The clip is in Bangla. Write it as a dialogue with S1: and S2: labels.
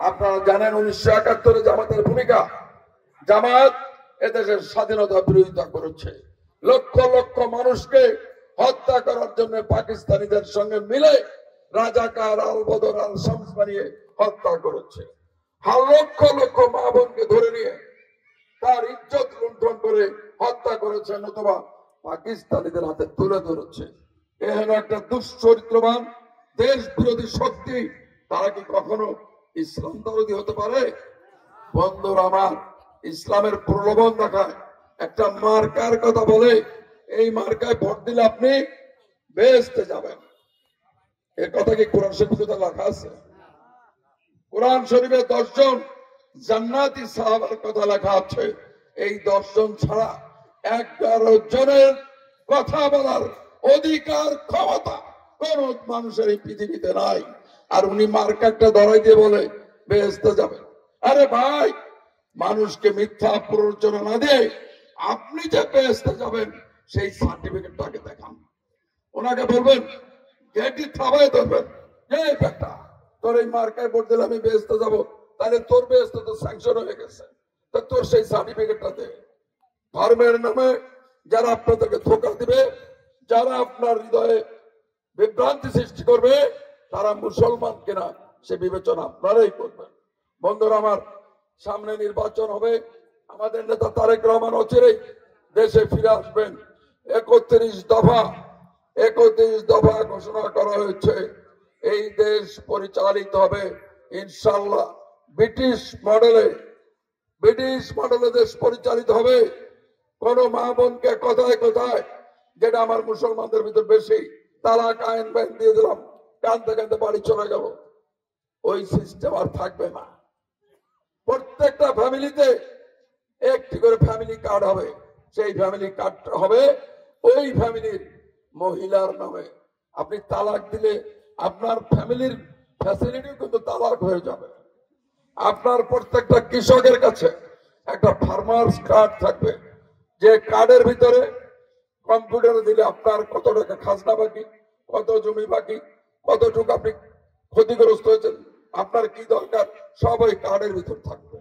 S1: আপনারা জানেন 1971 জামাতের ভূমিকা। জামাত এদেশের স্বাধীনতা বিরোধিতা করেছে, লক্ষ লক্ষ মানুষকে হত্যা করার জন্য পাকিস্তানিদের সঙ্গে মিলে রাজাকার আল বদর আল শামস বানিয়ে হত্যা করেছে। লক্ষ লক্ষ মা বোনকে ধরে নিয়ে তার ইজ্জত লুণ্ঠন করে হত্যা করেছে, অথবা পাকিস্তানিদের হাতে তুলে ধরেছে। এ হলো একটা দুশ্চরিত্রবান দেশ বিরোধী শক্তি। তারা কি কখনো ইসলাম বিরোধী হতে পারে? বন্ধুরা আমার, ইসলামের প্রলোভন দেখায়, একটা মার্কার কথা বলে, এই মার্কায় ভোট দিলে আপনি বেহেশতে যাবেন। এ কথা কি কোরআন শরীফে লেখা আছে? কোরআন শরীফে 10 জন জান্নাতি সাহাবার কথা লেখা আছে। এই 10 জন ছাড়া 11 জনের কথা বলার অধিকার ক্ষমতা কোন মানুষের এই পৃথিবীতে নাই। আর উনি মার্কারটা ধরাই দিয়ে বলে বেহেশতে যাবেন। আরে ভাই, মানুষকে মিথ্যা প্ররোচনা না দিয়ে আপনি যে বেহেশতে যাবেন সেই সার্টিফিকেটটাকে দেখান। ওনাকে বলবেন, গেটি থাবায় ধরবেন, এই বেটা তোর এই মার্কায় ভোট দিলে আমি বেহেশতে যাবো, তাহলে তোর বেহেশতে তো স্যাংশন হয়ে গেছে, তা তোর সেই সার্টিফিকেটটা দে। ধর্মের নামে যারা আপনাদেরকে ধোঁকা দিবে, যারা আপনার হৃদয়ে বিভ্রান্তি সৃষ্টি করবে, তারা মুসলমান কিনা সে বিবেচনা আপনারাই করবেন। বন্ধুরা আমার, সামনে নির্বাচন হবে। আমাদের নেতা তারেক রহমান অচিরেই দেশে ফিরে আসবেন। 31 দফা ঘোষণা করা হয়েছে। এই দেশ পরিচালিত হবে ইনশাআল্লাহ ব্রিটিশ মডেলে দেশ পরিচালিত হবে। কোন মা বোনকে কথায় কথায়, যেটা আমার মুসলমানদের ভিতর বেশি, তালাক আইন বাইন দিয়ে দিলাম, কানতে কানতে বাড়ি চলে গেল, ওই সিস্টেম আর থাকবে না। প্রত্যেকটা ফ্যামিলিতে একটি করে ফ্যামিলি কার্ড হবে। সেই ফ্যামিলি কার্ড হবে ওই ফ্যামিলির মহিলার নামে। আপনি তালাক দিলে আপনার ফ্যামিলির ফ্যাসিলিটি কিন্তু তালাক হয়ে যাবে। আপনার প্রত্যেকটা কৃষকের কাছে একটা ফার্মার্স কার্ড থাকবে, যে কার্ডের ভিতরে কম্পিউটারে দিলে আপনার কত টাকা খাজনা বাকি, কত জমি বাকি, কতটুকু আপনি ক্ষতিগ্রস্ত হয়েছেন, আপনার কি দরকার, সব ওই কার্ডের ভিতর থাকবে।